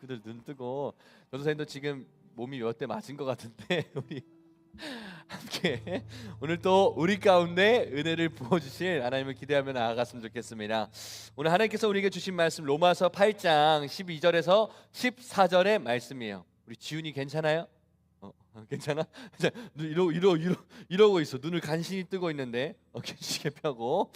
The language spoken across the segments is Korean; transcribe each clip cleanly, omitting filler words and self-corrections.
친구들 눈 뜨고 전도사님도 지금 몸이 몇 대 맞은 것 같은데 우리 함께 오늘 또 우리 가운데 은혜를 부어주실 하나님을 기대하며 나아갔으면 좋겠습니다. 오늘 하나님께서 우리에게 주신 말씀 로마서 8장 12절에서 14절의 말씀이에요. 우리 지훈이 괜찮아요? 괜찮아? 이러고 있어. 눈을 간신히 뜨고 있는데 어깨 시계 펴고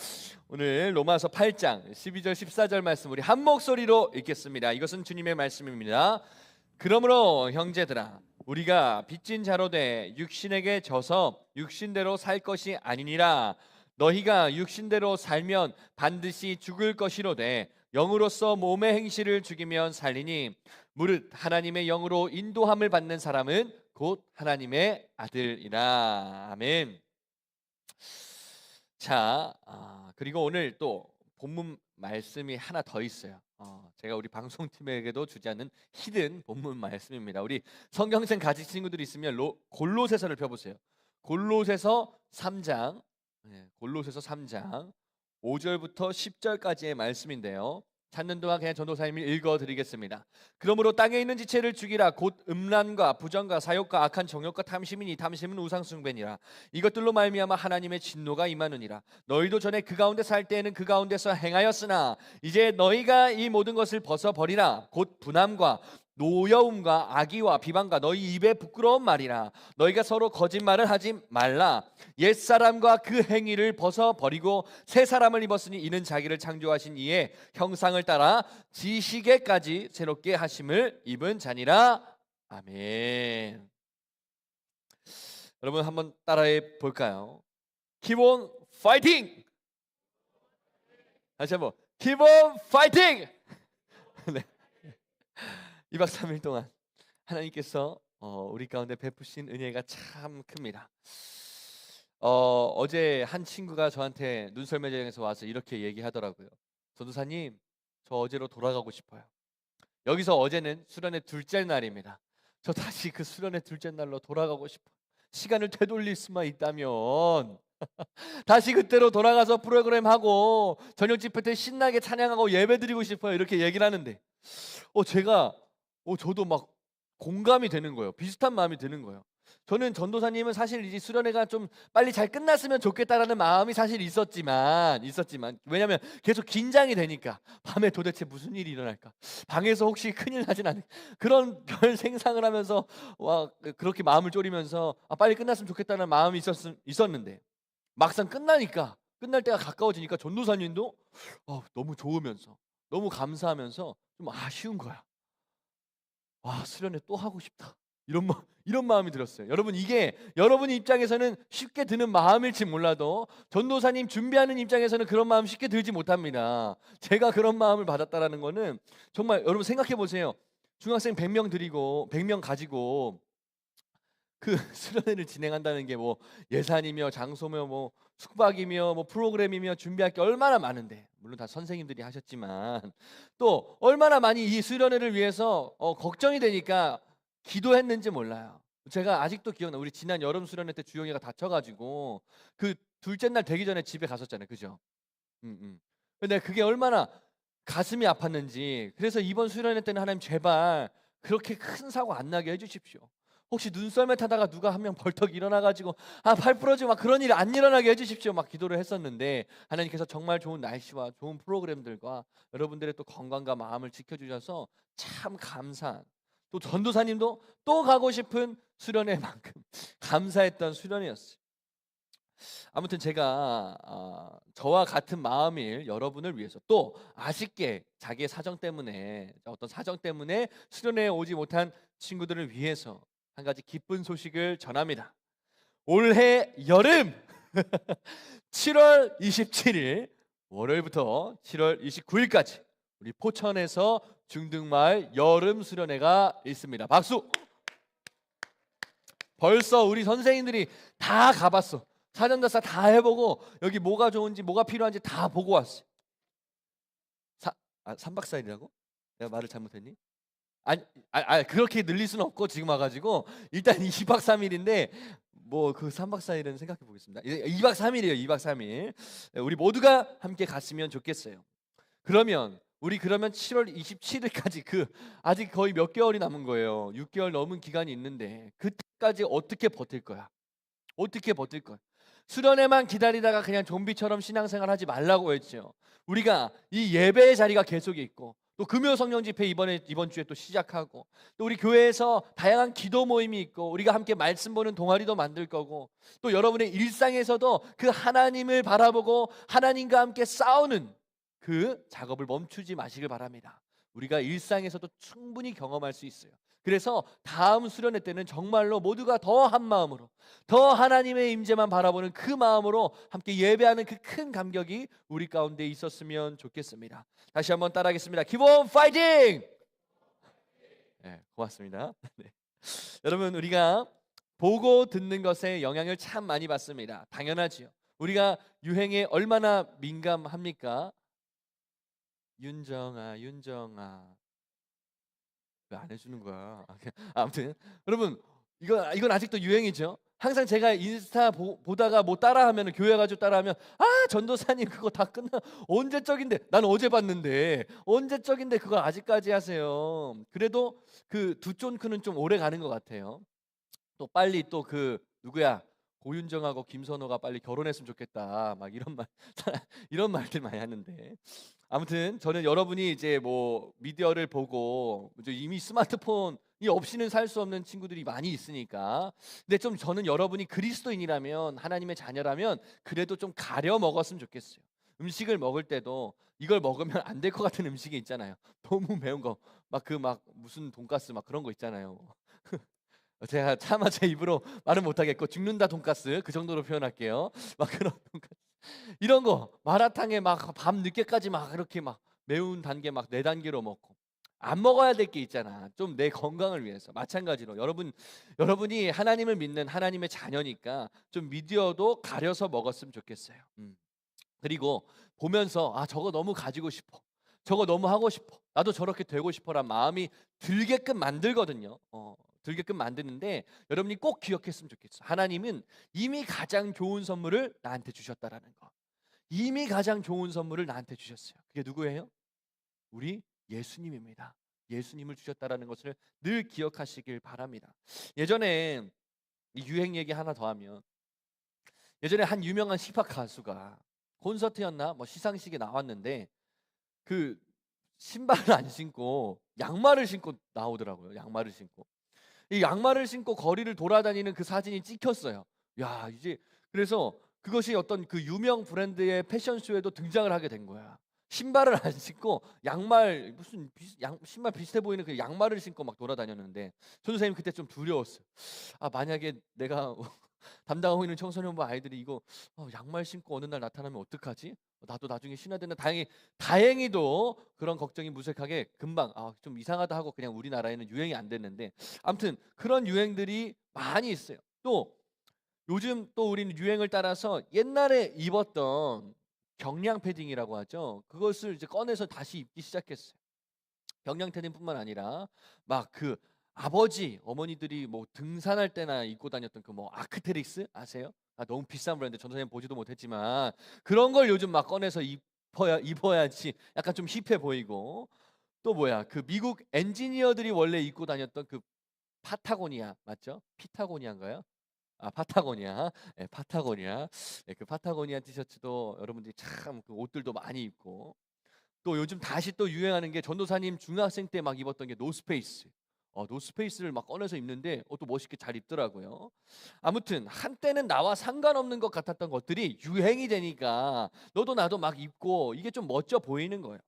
오늘 로마서 8장 12절 14절 말씀 우리 한 목소리로 읽겠습니다. 이것은 주님의 말씀입니다. 그러므로 형제들아 우리가 빚진 자로 돼 육신에게 져서 육신대로 살 것이 아니니라. 너희가 육신대로 살면 반드시 죽을 것이로되 영으로서 몸의 행실을 죽이면 살리니 무릇 하나님의 영으로 인도함을 받는 사람은 곧 하나님의 아들이라. 아멘. 자, 그리고 오늘 또 본문 말씀이 하나 더 있어요. 제가 우리 방송팀에게도 주지 않는 히든 본문 말씀입니다. 우리 성경책 가진 친구들이 있으면 골로새서를 펴보세요. 골로새서 3장, 골로새서 3장 5절부터 10절까지의 말씀인데요. 찾는 동안 그냥 전도사님이 읽어드리겠습니다. 그러므로 땅에 있는 지체를 죽이라. 곧 음란과 부정과 사욕과 악한 정욕과 탐심이니 탐심은 우상숭배니라. 이것들로 말미암아 하나님의 진노가 임하느니라. 너희도 전에 그 가운데 살 때에는 그 가운데서 행하였으나 이제 너희가 이 모든 것을 벗어버리라. 곧 분함과 노여움과 악의와 비방과 너희 입에 부끄러운 말이라. 너희가 서로 거짓말을 하지 말라. 옛사람과 그 행위를 벗어버리고 새 사람을 입었으니 이는 자기를 창조하신 이의 형상을 따라 지식에까지 새롭게 하심을 입은 자니라. 아멘. 여러분 한번 따라해 볼까요? Keep on fighting. 다시 한번 Keep on fighting. 네. 2박 3일 동안 하나님께서 우리 가운데 베푸신 은혜가 참 큽니다. 어제 한 친구가 저한테 눈썰매장에서 와서 이렇게 얘기하더라고요. 전도사님, 저 어제로 돌아가고 싶어요. 여기서 어제는 수련의 둘째 날입니다. 저 다시 그 수련의 둘째 날로 돌아가고 싶어요. 시간을 되돌릴 수만 있다면 다시 그때로 돌아가서 프로그램 하고 저녁 집회 때 신나게 찬양하고 예배 드리고 싶어요. 이렇게 얘기를 하는데 저도 막 공감이 되는 거예요. 비슷한 마음이 드는 거예요. 저는 전도사님은 사실 이제 수련회가 좀 빨리 잘 끝났으면 좋겠다라는 마음이 사실 있었지만 왜냐하면 계속 긴장이 되니까 밤에 도대체 무슨 일이 일어날까, 방에서 혹시 큰일 나진 않을까, 그런 별 생상을 하면서 그렇게 마음을 졸이면서 빨리 끝났으면 좋겠다는 마음이 있었는데 막상 끝날 때가 가까워지니까 전도사님도 너무 좋으면서 너무 감사하면서 좀 아쉬운 거야. 수련회 또 하고 싶다. 이런 마음이 들었어요. 여러분, 이게 여러분 입장에서는 쉽게 드는 마음일지 몰라도 전도사님 준비하는 입장에서는 그런 마음 쉽게 들지 못합니다. 제가 그런 마음을 받았다라는 거는 정말 여러분 생각해 보세요. 중학생 100명 가지고 그 수련회를 진행한다는 게 뭐 예산이며 장소며 뭐 숙박이며 뭐 프로그램이며 준비할 게 얼마나 많은데, 물론 다 선생님들이 하셨지만 또 얼마나 많이 이 수련회를 위해서 걱정이 되니까 기도했는지 몰라요. 제가 아직도 기억나. 우리 지난 여름 수련회 때 주영이가 다쳐가지고 그 둘째 날 되기 전에 집에 갔었잖아요. 그죠? 근데 그게 얼마나 가슴이 아팠는지. 그래서 이번 수련회 때는 하나님 제발 그렇게 큰 사고 안 나게 해주십시오. 혹시 눈썰매 타다가 누가 한 명 벌떡 일어나가지고 팔 부러지고 막 그런 일이 안 일어나게 해주십시오. 막 기도를 했었는데 하나님께서 정말 좋은 날씨와 좋은 프로그램들과 여러분들의 또 건강과 마음을 지켜주셔서 참 감사한, 또 전도사님도 또 가고 싶은 수련회만큼 감사했던 수련회였어요. 아무튼 제가 저와 같은 마음일 여러분을 위해서 또 아쉽게 자기의 사정 때문에 어떤 사정 때문에 수련회에 오지 못한 친구들을 위해서 한 가지 기쁜 소식을 전합니다. 올해 여름 7월 27일 월요일부터 7월 29일까지 우리 포천에서 중등마을 여름 수련회가 있습니다. 박수! 벌써 우리 선생님들이 다 가봤어. 사전답사 다 해보고 여기 뭐가 좋은지 뭐가 필요한지 다 보고 왔어요. 3박 4일이라고? 내가 말을 잘못했니? 아니 그렇게 늘릴 수는 없고 지금 와가지고 일단 2박 3일인데 뭐 그 3박 4일은 생각해 보겠습니다. 2박 3일이에요. 2박 3일. 우리 모두가 함께 갔으면 좋겠어요. 그러면 우리 그러면 7월 27일까지 아직 거의 몇 개월이 남은 거예요. 6개월 넘은 기간이 있는데 그때까지 어떻게 버틸 거야? 어떻게 버틸 거야? 수련회만 기다리다가 그냥 좀비처럼 신앙생활 하지 말라고 했죠. 우리가 이 예배의 자리가 계속에 있고 또 금요 성령 집회 이번 주에 또 시작하고 또 우리 교회에서 다양한 기도 모임이 있고 우리가 함께 말씀 보는 동아리도 만들 거고 또 여러분의 일상에서도 그 하나님을 바라보고 하나님과 함께 싸우는 그 작업을 멈추지 마시길 바랍니다. 우리가 일상에서도 충분히 경험할 수 있어요. 그래서 다음 수련회 때는 정말로 모두가 더 한 마음으로 더 하나님의 임재만 바라보는 그 마음으로 함께 예배하는 그 큰 감격이 우리 가운데 있었으면 좋겠습니다. 다시 한번 따라하겠습니다. Keep on fighting! 네, 고맙습니다. 네. 여러분, 우리가 보고 듣는 것에 영향을 참 많이 받습니다. 당연하지요. 우리가 유행에 얼마나 민감합니까? 윤정아 왜 안 해주는 거야? 아무튼 여러분, 이건 아직도 유행이죠. 항상 제가 인스타 보다가 뭐 따라하면 교회 가지고 따라하면 전도사님 그거 다 끝나 언제적인데 난 어제 봤는데 언제적인데 그걸 아직까지 하세요. 그래도 그 두 쫀크는 좀 오래 가는 것 같아요. 또 빨리 또 누구야 고윤정하고 김선호가 빨리 결혼했으면 좋겠다 막 이런 말 이런 말들 많이 하는데 아무튼 저는 여러분이 이제 뭐 미디어를 보고 이제 이미 스마트폰이 없이는 살 수 없는 친구들이 많이 있으니까 근데 좀 저는 여러분이 그리스도인이라면 하나님의 자녀라면 그래도 좀 가려 먹었으면 좋겠어요. 음식을 먹을 때도 이걸 먹으면 안 될 것 같은 음식이 있잖아요. 너무 매운 거 막 무슨 돈가스 막 그런 거 있잖아요. 제가 차마 제 입으로 말은 못하겠고 죽는다 돈가스 그 정도로 표현할게요. 막 그런 돈가스 이런 거 마라탕에 막 밤 늦게까지 막 이렇게 막 매운 단계 막 4단계로 먹고 안 먹어야 될 게 있잖아. 좀 내 건강을 위해서. 마찬가지로 여러분이 하나님을 믿는 하나님의 자녀니까 좀 미디어도 가려서 먹었으면 좋겠어요. 그리고 보면서 저거 너무 가지고 싶어. 저거 너무 하고 싶어. 나도 저렇게 되고 싶어란 마음이 들게끔 만들거든요. 들게끔 만드는데 여러분이 꼭 기억했으면 좋겠어. 하나님은 이미 가장 좋은 선물을 나한테 주셨다라는 거. 이미 가장 좋은 선물을 나한테 주셨어요. 그게 누구예요? 우리 예수님입니다. 예수님을 주셨다라는 것을 늘 기억하시길 바랍니다. 예전에 이 유행 얘기 하나 더 하면 예전에 한 유명한 힙합 가수가 콘서트였나 뭐 시상식에 나왔는데 그 신발을 안 신고 양말을 신고 나오더라고요. 양말을 신고. 이 양말을 신고 거리를 돌아다니는 그 사진이 찍혔어요. 야, 이제 그래서 그것이 어떤 그 유명 브랜드의 패션쇼에도 등장을 하게 된 거야. 신발을 안 신고 양말 무슨 신발 비슷해 보이는 그 양말을 신고 막 돌아다녔는데 전도사님 그때 좀 두려웠어요. 만약에 내가 담당하고 있는 청소년부 아이들이 이거 양말 신고 어느 날 나타나면 어떡하지? 나도 나중에 신어야 되나? 다행히도 그런 걱정이 무색하게 금방 좀 이상하다 하고 그냥 우리나라에는 유행이 안 됐는데 아무튼 그런 유행들이 많이 있어요. 또 요즘 또 우리는 유행을 따라서 옛날에 입었던 경량 패딩이라고 하죠. 그것을 이제 꺼내서 다시 입기 시작했어요. 경량 패딩뿐만 아니라 막 아버지 어머니들이 뭐 등산할 때나 입고 다녔던 그 뭐 아크테릭스 아세요? 너무 비싼 브랜드 전선생 보지도 못했지만 그런 걸 요즘 막 꺼내서 입어야지 약간 좀 힙해 보이고 또 뭐야 그 미국 엔지니어들이 원래 입고 다녔던 그 파타고니아 맞죠? 피타고니아인가요? 파타고니아, 파타고니아, 그 파타고니아 티셔츠도 여러분들이 참 그 옷들도 많이 입고 또 요즘 다시 또 유행하는 게 전도사님 중학생 때 막 입었던 게 노스페이스. 노스페이스를 막 꺼내서 입는데 또 멋있게 잘 입더라고요. 아무튼 한때는 나와 상관없는 것 같았던 것들이 유행이 되니까 너도 나도 막 입고 이게 좀 멋져 보이는 거예요.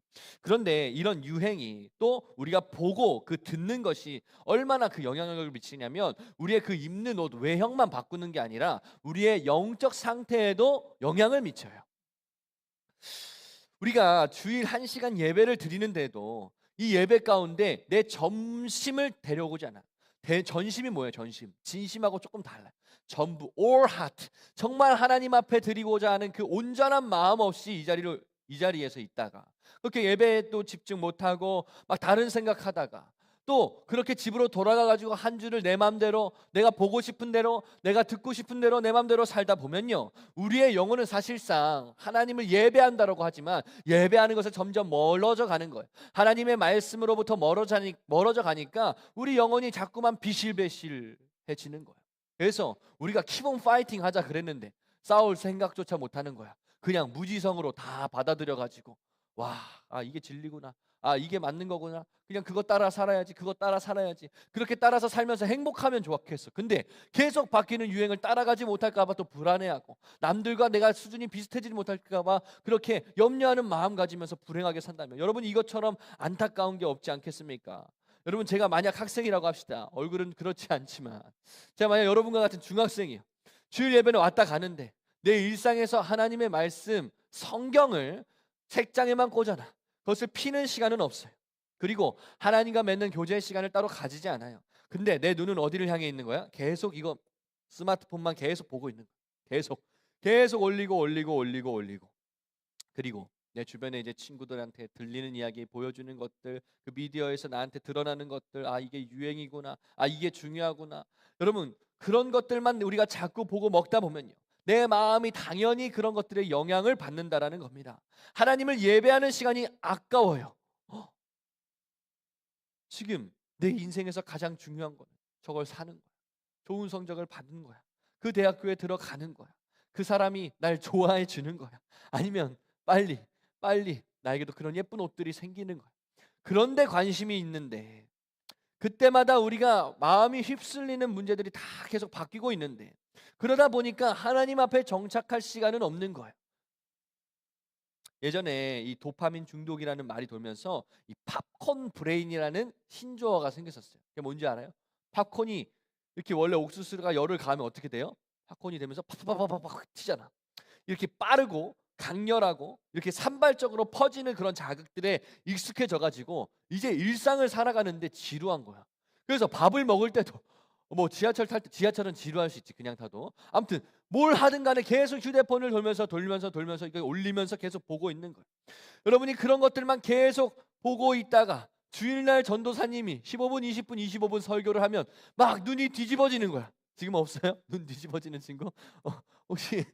그런데 이런 유행이 또 우리가 보고 듣는 것이 얼마나 그 영향력을 미치냐면 우리의 그 입는 옷 외형만 바꾸는 게 아니라 우리의 영적 상태에도 영향을 미쳐요. 우리가 주일 1시간 예배를 드리는데도 이 예배 가운데 내 점심을 데려오지 않아. 전심이 뭐예요? 전심. 진심하고 조금 달라요. 전부 all heart. 정말 하나님 앞에 드리고자 하는 그 온전한 마음 없이 이 자리에서 있다가 그렇게 예배에 또 집중 못하고 막 다른 생각하다가 또 그렇게 집으로 돌아가 가지고 한 주를 내 맘대로, 내가 보고 싶은 대로, 내가 듣고 싶은 대로 내 맘대로 살다 보면요, 우리의 영혼은 사실상 하나님을 예배한다라고 하지만 예배하는 것에 점점 멀어져 가는 거예요. 하나님의 말씀으로부터 멀어져 가니까 우리 영혼이 자꾸만 비실비실해지는 거예요. 그래서 우리가 키본 파이팅 하자 그랬는데 싸울 생각조차 못 하는 거야. 그냥 무지성으로 다 받아들여 가지고, 와, 이게 진리구나, 이게 맞는 거구나, 그냥 그거 따라 살아야지, 그거 따라 살아야지, 그렇게 따라서 살면서 행복하면 좋겠어. 근데 계속 바뀌는 유행을 따라가지 못할까 봐 또 불안해하고, 남들과 내가 수준이 비슷해지지 못할까 봐 그렇게 염려하는 마음 가지면서 불행하게 산다면, 여러분 이것처럼 안타까운 게 없지 않겠습니까? 여러분, 제가 만약 학생이라고 합시다. 얼굴은 그렇지 않지만 제가 만약 여러분과 같은 중학생이에요. 주일 예배는 왔다 가는데 내 일상에서 하나님의 말씀, 성경을 책장에만 꽂아놔. 그것을 피는 시간은 없어요. 그리고 하나님과 맺는 교제의 시간을 따로 가지지 않아요. 근데 내 눈은 어디를 향해 있는 거야? 계속 이거 스마트폰만 계속 보고 있는 거야. 계속 올리고. 그리고 내 주변에 이제 친구들한테 들리는 이야기, 보여주는 것들, 그 미디어에서 나한테 드러나는 것들, 이게 유행이구나, 이게 중요하구나. 여러분, 그런 것들만 우리가 자꾸 보고 먹다 보면요, 내 마음이 당연히 그런 것들에 영향을 받는다라는 겁니다. 하나님을 예배하는 시간이 아까워요. 지금 내 인생에서 가장 중요한 거는 저걸 사는 거야. 좋은 성적을 받는 거야. 그 대학교에 들어가는 거야. 그 사람이 날 좋아해 주는 거야. 아니면 빨리 나에게도 그런 예쁜 옷들이 생기는 거야. 그런데 관심이 있는데, 그때마다 우리가 마음이 휩쓸리는 문제들이 다 계속 바뀌고 있는데, 그러다 보니까 하나님 앞에 정착할 시간은 없는 거예요. 예전에 이 도파민 중독이라는 말이 돌면서 이 팝콘 브레인이라는 신조어가 생겼었어요. 그게 뭔지 알아요? 팝콘이 이렇게 원래 옥수수가 열을 가하면 어떻게 돼요? 팝콘이 되면서 팍팍팍팍 튀잖아. 이렇게 빠르고 강렬하고 이렇게 산발적으로 퍼지는 그런 자극들에 익숙해져 가지고 이제 일상을 살아가는데 지루한 거야. 그래서 밥을 먹을 때도, 뭐 지하철 탈 때, 지하철은 지루할 수 있지 그냥 타도, 아무튼 뭘 하든 간에 계속 휴대폰을 돌면서 이거 올리면서 계속 보고 있는 거예요. 여러분이 그런 것들만 계속 보고 있다가 주일날 전도사님이 15분 20분 25분 설교를 하면 막 눈이 뒤집어지는 거야. 지금 없어요? 눈 뒤집어지는 친구? 혹시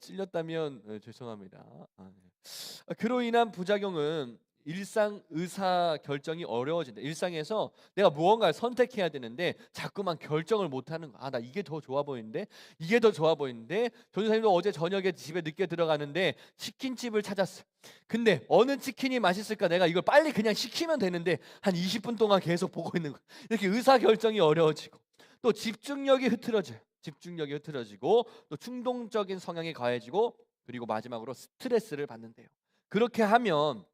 찔렸다면 죄송합니다. 네. 그로 인한 부작용은 일상 의사 결정이 어려워진다. 일상에서 내가 무언가를 선택해야 되는데 자꾸만 결정을 못 하는 거야. 나 이게 더 좋아 보이는데, 이게 더 좋아 보이는데. 전도사님도 어제 저녁에 집에 늦게 들어가는데 치킨집을 찾았어. 근데 어느 치킨이 맛있을까? 내가 이걸 빨리 그냥 시키면 되는데 한 20분 동안 계속 보고 있는 거야. 이렇게 의사 결정이 어려워지고, 또 집중력이 흐트러져요. 집중력이 흐트러지고, 또 충동적인 성향이 가해지고, 그리고 마지막으로 스트레스를 받는데요. 그렇게 하면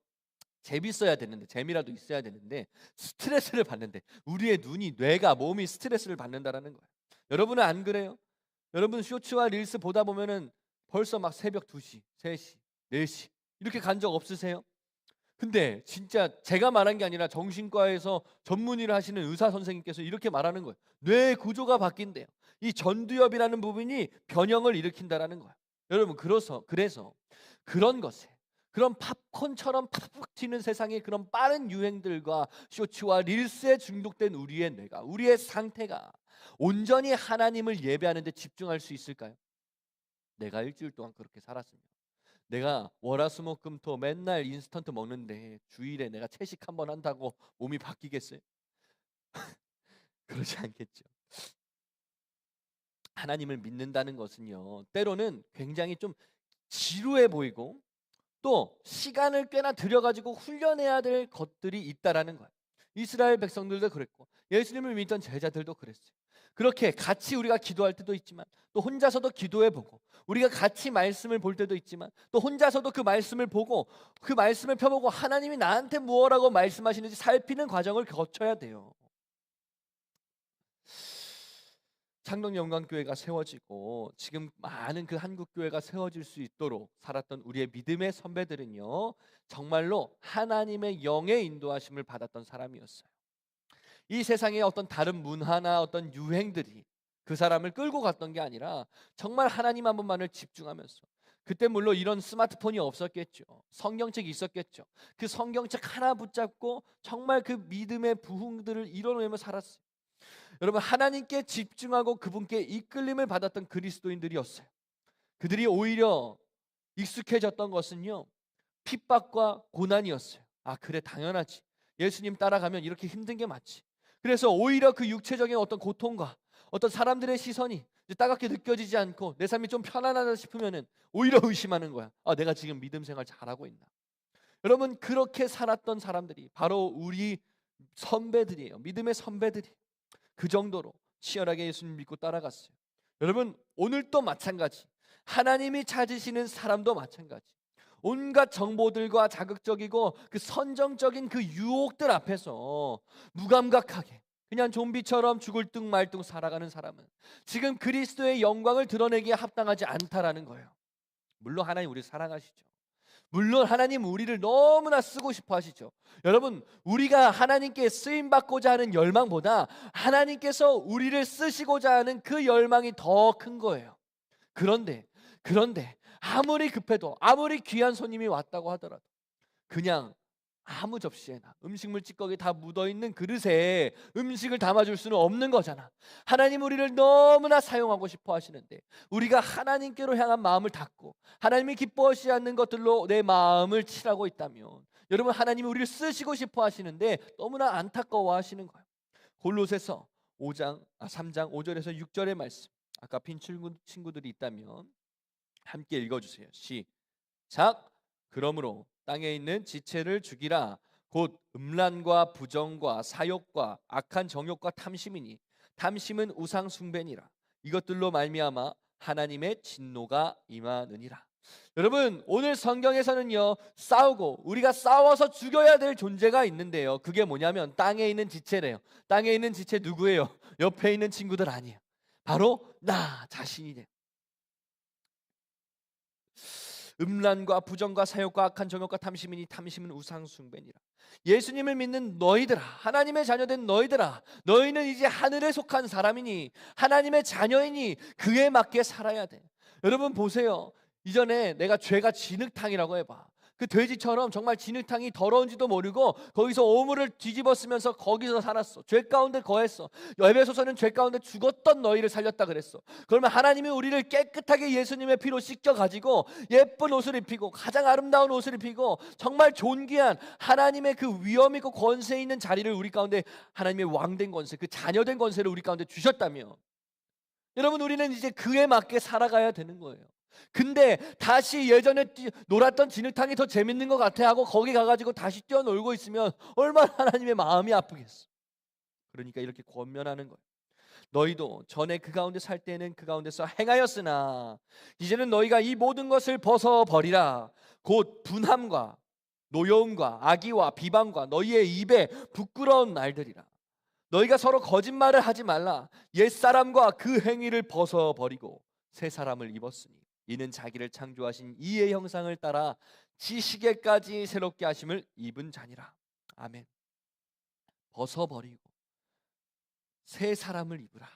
재밌어야 되는데, 재미라도 있어야 되는데 스트레스를 받는데, 우리의 눈이, 뇌가, 몸이 스트레스를 받는다라는 거예요. 여러분은 안 그래요? 여러분 쇼츠와 릴스 보다 보면은 벌써 막 새벽 2시, 3시, 4시 이렇게 간 적 없으세요? 근데 진짜 제가 말한 게 아니라 정신과에서 전문의를 하시는 의사 선생님께서 이렇게 말하는 거예요. 뇌 구조가 바뀐대요. 이 전두엽이라는 부분이 변형을 일으킨다라는 거예요. 여러분, 그래서 그런 것에, 그런 팝콘처럼 팍팍 튀는 세상의 그런 빠른 유행들과 쇼츠와 릴스에 중독된 우리의 뇌가, 우리의 상태가 온전히 하나님을 예배하는 데 집중할 수 있을까요? 내가 일주일 동안 그렇게 살았습니다. 내가 월화수목금토 맨날 인스턴트 먹는데 주일에 내가 채식 한번 한다고 몸이 바뀌겠어요? 그러지 않겠죠. 하나님을 믿는다는 것은요, 때로는 굉장히 좀 지루해 보이고, 또 시간을 꽤나 들여가지고 훈련해야 될 것들이 있다라는 거예요. 이스라엘 백성들도 그랬고 예수님을 믿던 제자들도 그랬어요. 그렇게 같이 우리가 기도할 때도 있지만, 또 혼자서도 기도해보고, 우리가 같이 말씀을 볼 때도 있지만, 또 혼자서도 그 말씀을 보고 그 말씀을 펴보고 하나님이 나한테 무엇라고 말씀하시는지 살피는 과정을 거쳐야 돼요. 창동영광교회가 세워지고 지금 많은 그 한국교회가 세워질 수 있도록 살았던 우리의 믿음의 선배들은요, 정말로 하나님의 영의 인도하심을 받았던 사람이었어요. 이 세상의 어떤 다른 문화나 어떤 유행들이 그 사람을 끌고 갔던 게 아니라 정말 하나님 한 분만을 집중하면서, 그때 물론 이런 스마트폰이 없었겠죠. 성경책이 있었겠죠. 그 성경책 하나 붙잡고 정말 그 믿음의 부흥들을 이뤄내며 살았어요. 여러분, 하나님께 집중하고 그분께 이끌림을 받았던 그리스도인들이었어요. 그들이 오히려 익숙해졌던 것은요, 핍박과 고난이었어요. 아, 그래, 당연하지. 예수님 따라가면 이렇게 힘든 게 맞지. 그래서 오히려 그 육체적인 어떤 고통과 어떤 사람들의 시선이 이제 따갑게 느껴지지 않고 내 삶이 좀 편안하다 싶으면은 오히려 의심하는 거야. 아, 내가 지금 믿음 생활 잘하고 있나? 여러분, 그렇게 살았던 사람들이 바로 우리 선배들이에요. 믿음의 선배들이 그 정도로 치열하게 예수님 믿고 따라갔어요. 여러분, 오늘도 마찬가지. 하나님이 찾으시는 사람도 마찬가지. 온갖 정보들과 자극적이고 그 선정적인 그 유혹들 앞에서 무감각하게 그냥 좀비처럼 죽을 둥 말 둥 살아가는 사람은 지금 그리스도의 영광을 드러내기에 합당하지 않다라는 거예요. 물론 하나님 우리 사랑하시죠. 물론 하나님 우리를 너무나 쓰고 싶어 하시죠. 여러분, 우리가 하나님께 쓰임 받고자 하는 열망보다 하나님께서 우리를 쓰시고자 하는 그 열망이 더 큰 거예요. 그런데 아무리 급해도, 아무리 귀한 손님이 왔다고 하더라도 그냥 아무 접시에나 음식물 찌꺼기 다 묻어있는 그릇에 음식을 담아줄 수는 없는 거잖아. 하나님 우리를 너무나 사용하고 싶어 하시는데 우리가 하나님께로 향한 마음을 닫고 하나님이 기뻐하시지 않는 것들로 내 마음을 칠하고 있다면, 여러분, 하나님이 우리를 쓰시고 싶어 하시는데 너무나 안타까워 하시는 거예요. 골로새서 3장 5절에서 6절의 말씀, 아까 빈 친구들이 있다면 함께 읽어주세요. 시작. 그러므로 땅에 있는 지체를 죽이라. 곧 음란과 부정과 사욕과 악한 정욕과 탐심이니 탐심은 우상 숭배니라. 이것들로 말미암아 하나님의 진노가 임하느니라. 여러분, 오늘 성경에서는요, 싸우고 우리가 싸워서 죽여야 될 존재가 있는데요, 그게 뭐냐면 땅에 있는 지체래요. 땅에 있는 지체 누구예요? 옆에 있는 친구들 아니에요. 바로 나 자신이래요. 음란과 부정과 사욕과 악한 정욕과 탐심이니 탐심은 우상 숭배니라. 예수님을 믿는 너희들아, 하나님의 자녀된 너희들아, 너희는 이제 하늘에 속한 사람이니 하나님의 자녀이니 그에 맞게 살아야 돼. 여러분 보세요. 이전에 내가 죄가 진흙탕이라고 해봐. 그 돼지처럼 정말 진흙탕이 더러운지도 모르고 거기서 오물을 뒤집어 쓰면서 거기서 살았어. 죄 가운데 거했어. 에베소서는 죄 가운데 죽었던 너희를 살렸다 그랬어. 그러면 하나님이 우리를 깨끗하게 예수님의 피로 씻겨가지고 예쁜 옷을 입히고 가장 아름다운 옷을 입히고 정말 존귀한 하나님의 그 위엄 있고 권세 있는 자리를 우리 가운데, 하나님의 왕된 권세, 그 자녀된 권세를 우리 가운데 주셨다며, 여러분, 우리는 이제 그에 맞게 살아가야 되는 거예요. 근데 다시 예전에 놀았던 진흙탕이 더 재밌는 것 같아 하고 거기 가가지고 다시 뛰어놀고 있으면 얼마나 하나님의 마음이 아프겠어. 그러니까 이렇게 권면하는 거예요. 너희도 전에 그 가운데 살 때는 그 가운데서 행하였으나 이제는 너희가 이 모든 것을 벗어버리라. 곧 분함과 노여움과 악의와 비방과 너희의 입에 부끄러운 말들이라. 너희가 서로 거짓말을 하지 말라. 옛사람과 그 행위를 벗어버리고 새 사람을 입었으니 이는 자기를 창조하신 이의 형상을 따라 지식에까지 새롭게 하심을 입은 자니라. 아멘. 벗어버리고 새 사람을 입으라.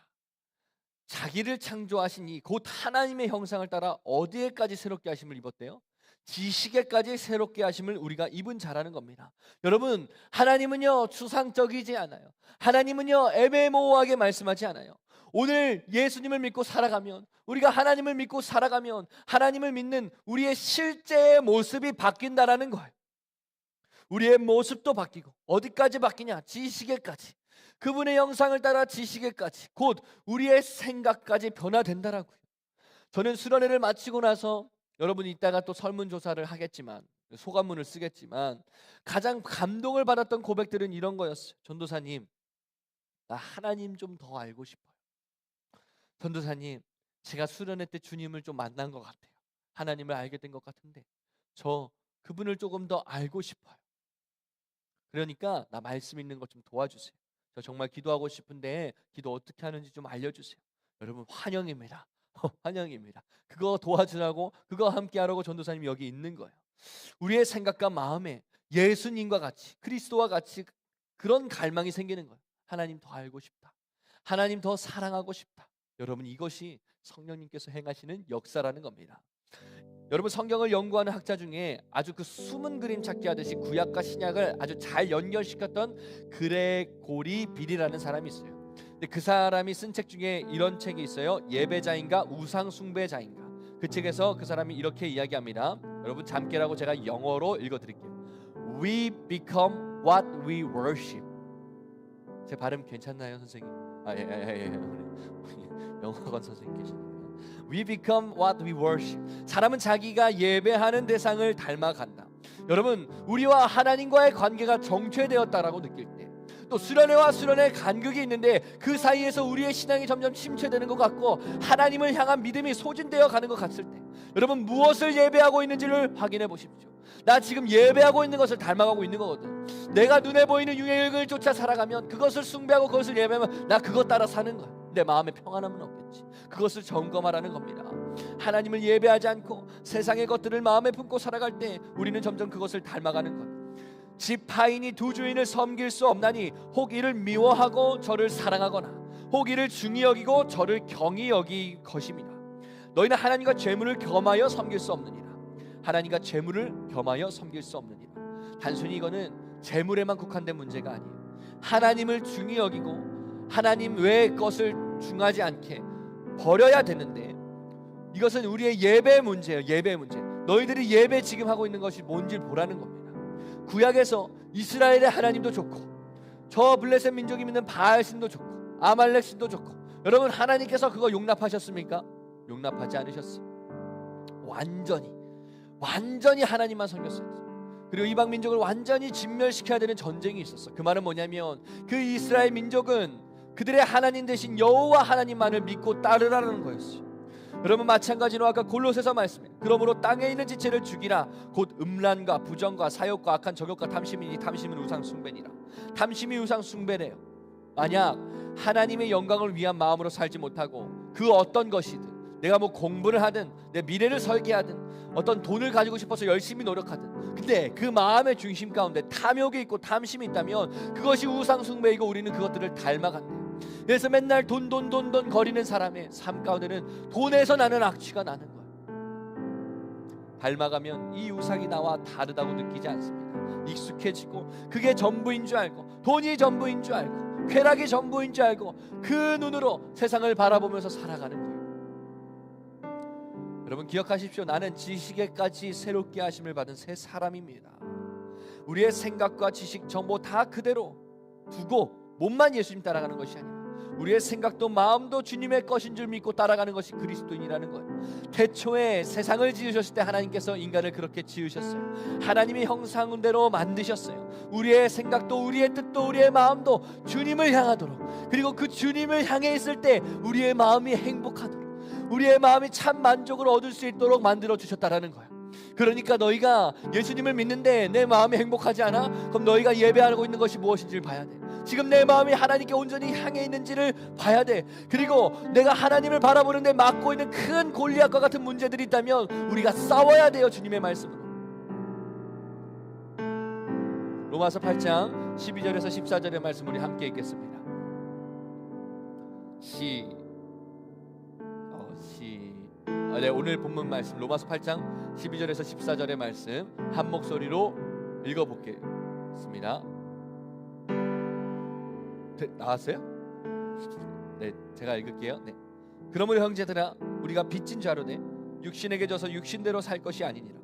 자기를 창조하신 이 곧 하나님의 형상을 따라 어디에까지 새롭게 하심을 입었대요? 지식에까지 새롭게 하심을 우리가 입은 자라는 겁니다. 여러분, 하나님은요 추상적이지 않아요. 하나님은요 애매모호하게 말씀하지 않아요. 오늘 예수님을 믿고 살아가면, 우리가 하나님을 믿고 살아가면 하나님을 믿는 우리의 실제의 모습이 바뀐다라는 거예요. 우리의 모습도 바뀌고 어디까지 바뀌냐? 지식에까지. 그분의 형상을 따라 지식에까지, 곧 우리의 생각까지 변화된다라고요. 저는 수련회를 마치고 나서, 여러분이 이따가 또 설문조사를 하겠지만 소감문을 쓰겠지만, 가장 감동을 받았던 고백들은 이런 거였어요. 전도사님, 나 하나님 좀 더 알고 싶어요. 전도사님, 제가 수련회 때 주님을 좀 만난 것 같아요. 하나님을 알게 된 것 같은데 저 그분을 조금 더 알고 싶어요. 그러니까 나 말씀 있는 것 좀 도와주세요. 저 정말 기도하고 싶은데 기도 어떻게 하는지 좀 알려주세요. 여러분, 환영입니다. 환영입니다. 그거 도와주라고, 그거 함께 하라고 전도사님이 여기 있는 거예요. 우리의 생각과 마음에 예수님과 같이, 그리스도와 같이 그런 갈망이 생기는 거예요. 하나님 더 알고 싶다. 하나님 더 사랑하고 싶다. 여러분, 이것이 성령님께서 행하시는 역사라는 겁니다. 여러분 성경을 연구하는 학자 중에 아주 그 숨은 그림 찾기 하듯이 구약과 신약을 아주 잘 연결시켰던 그레고리 빌이라는 사람이 있어요. 근데 그 사람이 쓴 책 중에 이런 책이 있어요. 예배자인가 우상 숭배자인가. 그 책에서 그 사람이 이렇게 이야기합니다. 여러분 잠깨라고 제가 영어로 읽어드릴게요. We become what we worship. 제 발음 괜찮나요, 선생님? 영어학원 선생님 계시니까. We become what we worship. 사람은 자기가 예배하는 대상을 닮아간다. 여러분, 우리와 하나님과의 관계가 정체되었다라고 느낄 때, 또 수련회와 수련회 간극이 있는데 그 사이에서 우리의 신앙이 점점 침체되는 것 같고 하나님을 향한 믿음이 소진되어 가는 것 같을 때, 여러분 무엇을 예배하고 있는지를 확인해 보십시오. 나 지금 예배하고 있는 것을 닮아가고 있는 거거든. 내가 눈에 보이는 유행을 쫓아 살아가면, 그것을 숭배하고 그것을 예배하면 나 그것 따라 사는 거야. 내 마음에 평안함은 없겠지. 그것을 점검하라는 겁니다. 하나님을 예배하지 않고 세상의 것들을 마음에 품고 살아갈 때 우리는 점점 그것을 닮아가는 거예요. 지파인이 두 주인을 섬길 수 없나니 혹 이를 미워하고 저를 사랑하거나 혹 이를 중히 여기고 저를 경히 여기 것입니다. 너희는 하나님과 재물을 겸하여 섬길 수 없느니라. 하나님과 재물을 겸하여 섬길 수 없느니라. 단순히 이거는 재물에만 국한된 문제가 아니에요. 하나님을 중히 여기고 하나님 외의 것을 중하지 않게 버려야 되는데, 이것은 우리의 예배 문제예요. 예배 문제. 너희들이 예배 지금 하고 있는 것이 뭔지 보라는 겁니다. 구약에서 이스라엘의 하나님도 좋고 저 블레셋 민족이 믿는 바알 신도 좋고 아말렉 신도 좋고, 여러분 하나님께서 그거 용납하셨습니까? 용납하지 않으셨어요. 완전히 하나님만 섬겼어요. 그리고 이방 민족을 완전히 진멸시켜야 되는 전쟁이 있었어. 그 말은 뭐냐면 그 이스라엘 민족은 그들의 하나님 대신 여호와 하나님만을 믿고 따르라는 거였어요. 여러분 마찬가지로 아까 골로새서 말씀에 그러므로 땅에 있는 지체를 죽이라. 곧 음란과 부정과 사욕과 악한 정욕과 탐심이니 탐심은 우상 숭배니라. 탐심이 우상 숭배래요. 만약 하나님의 영광을 위한 마음으로 살지 못하고 그 어떤 것이든, 내가 뭐 공부를 하든 내 미래를 설계하든 어떤 돈을 가지고 싶어서 열심히 노력하든, 근데 그 마음의 중심 가운데 탐욕이 있고 탐심이 있다면 그것이 우상 숭배이고 우리는 그것들을 닮아간대요. 그래서 맨날 돈 거리는 사람의 삶 가운데는 돈에서 나는 악취가 나는 거예요. 닮아가면 이 우상이 나와 다르다고 느끼지 않습니다. 익숙해지고 그게 전부인 줄 알고, 돈이 전부인 줄 알고, 쾌락이 전부인 줄 알고 그 눈으로 세상을 바라보면서 살아가는 거예요. 여러분 기억하십시오. 나는 지식에까지 새롭게 하심을 받은 새 사람입니다. 우리의 생각과 지식, 정보 다 그대로 두고 몸만 예수님 따라가는 것이 아니라 우리의 생각도 마음도 주님의 것인 줄 믿고 따라가는 것이 그리스도인이라는 거예요. 태초에 세상을 지으셨을 때 하나님께서 인간을 그렇게 지으셨어요. 하나님의 형상대로 만드셨어요. 우리의 생각도 우리의 뜻도 우리의 마음도 주님을 향하도록, 그리고 그 주님을 향해 있을 때 우리의 마음이 행복하도록, 우리의 마음이 참 만족을 얻을 수 있도록 만들어 주셨다라는 거예요. 그러니까 너희가 예수님을 믿는데 내 마음이 행복하지 않아? 그럼 너희가 예배하고 있는 것이 무엇인지를 봐야 돼. 지금 내 마음이 하나님께 온전히 향해 있는지를 봐야 돼. 그리고 내가 하나님을 바라보는데 맡고 있는 큰 골리앗과 같은 문제들이 있다면 우리가 싸워야 돼요. 주님의 말씀으로. 로마서 8장 12절에서 14절의 말씀 우리 함께 읽겠습니다. 네, 오늘 본문 말씀 로마서 8장 12절에서 14절의 말씀 한 목소리로 읽어보겠습니다. 나왔어요? 네, 제가 읽을게요. 네. 그러므로 형제들아, 우리가 빚진 자로되 육신에게 져서 육신대로 살 것이 아니니라.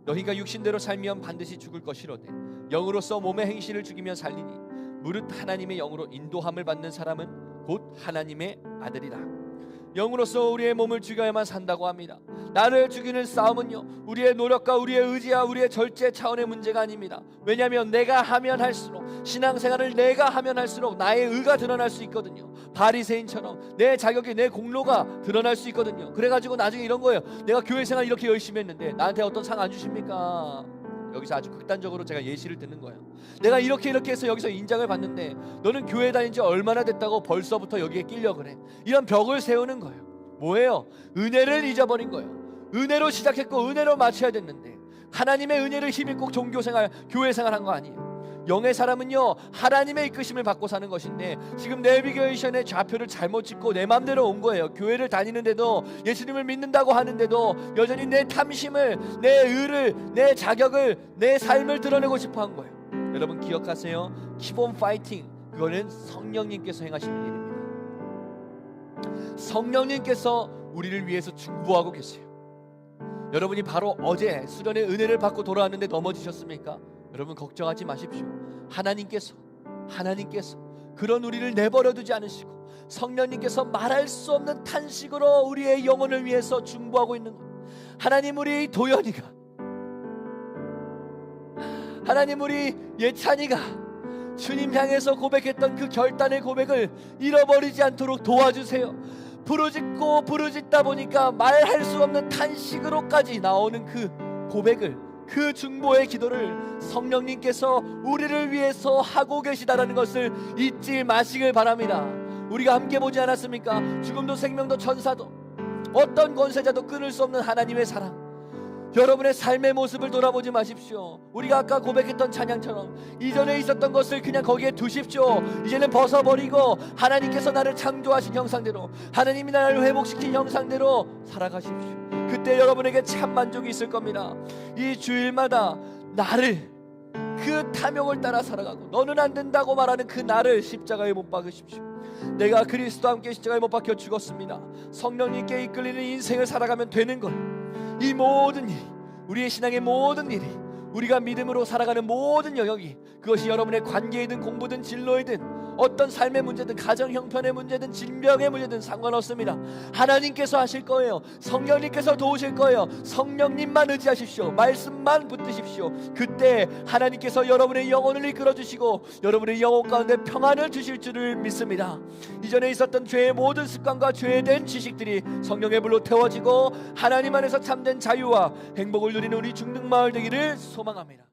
너희가 육신대로 살면 반드시 죽을 것이로되 영으로서 몸의 행실을 죽이면 살리니 무릇 하나님의 영으로 인도함을 받는 사람은 곧 하나님의 아들이라. 영으로서 우리의 몸을 죽여야만 산다고 합니다. 나를 죽이는 싸움은요, 우리의 노력과 우리의 의지와 우리의 절제 차원의 문제가 아닙니다. 왜냐하면 내가 하면 할수록, 신앙생활을 내가 하면 할수록 나의 의가 드러날 수 있거든요. 바리새인처럼 내 자격이, 내 공로가 드러날 수 있거든요. 그래가지고 나중에 이런 거예요. 내가 교회생활 이렇게 열심히 했는데 나한테 어떤 상 안 주십니까? 여기서 아주 극단적으로 제가 예시를 드는 거예요. 내가 이렇게 해서 여기서 인장을 받는데 너는 교회 다닌 지 얼마나 됐다고 벌써부터 여기에 끼려 그래. 이런 벽을 세우는 거예요. 뭐예요? 은혜를 잊어버린 거예요. 은혜로 시작했고 은혜로 마쳐야 됐는데, 하나님의 은혜를 힘입고 종교생활, 교회생활 한 거 아니에요. 영의 사람은요 하나님의 이끄심을 받고 사는 것인데, 지금 내비게이션의 좌표를 잘못 찍고 내 맘대로 온 거예요. 교회를 다니는데도, 예수님을 믿는다고 하는데도 여전히 내 탐심을, 내 의를, 내 자격을, 내 삶을 드러내고 싶어 한 거예요. 여러분 기억하세요. Keep on fighting. 그거는 성령님께서 행하시는 일입니다. 성령님께서 우리를 위해서 중보하고 계세요. 여러분이 바로 어제 수련의 은혜를 받고 돌아왔는데 넘어지셨습니까? 여러분 걱정하지 마십시오. 하나님께서 그런 우리를 내버려 두지 않으시고 성령님께서 말할 수 없는 탄식으로 우리의 영혼을 위해서 중보하고 있는 것. 하나님, 우리 도연이가, 하나님, 우리 예찬이가 주님 향해서 고백했던 그 결단의 고백을 잃어버리지 않도록 도와주세요. 부르짖다 보니까 말할 수 없는 탄식으로까지 나오는 그 고백을, 그 중보의 기도를 성령님께서 우리를 위해서 하고 계시다라는 것을 잊지 마시길 바랍니다. 우리가 함께 보지 않았습니까? 죽음도 생명도 천사도 어떤 권세자도 끊을 수 없는 하나님의 사랑. 여러분의 삶의 모습을 돌아보지 마십시오. 우리가 아까 고백했던 찬양처럼 이전에 있었던 것을 그냥 거기에 두십시오. 이제는 벗어버리고 하나님께서 나를 창조하신 형상대로, 하나님이 나를 회복시킨 형상대로 살아가십시오. 그때 여러분에게 참 만족이 있을 겁니다. 이 주일마다 나를, 그 탐욕을 따라 살아가고 너는 안 된다고 말하는 그 나를 십자가에 못 박으십시오. 내가 그리스도와 함께 십자가에 못 박혀 죽었습니다. 성령님께 이끌리는 인생을 살아가면 되는 거예요. 이 모든 일이, 우리의 신앙의 모든 일이, 우리가 믿음으로 살아가는 모든 영역이, 그것이 여러분의 관계이든 공부든 진로이든 어떤 삶의 문제든 가정 형편의 문제든 질병의 문제든 상관없습니다. 하나님께서 하실 거예요. 성령님께서 도우실 거예요. 성령님만 의지하십시오. 말씀만 붙드십시오. 그때 하나님께서 여러분의 영혼을 이끌어 주시고 여러분의 영혼 가운데 평안을 주실 줄을 믿습니다. 이전에 있었던 죄의 모든 습관과 죄된 지식들이 성령의 불로 태워지고 하나님 안에서 참된 자유와 행복을 누리는 우리 중등마을 되기를 소망합니다.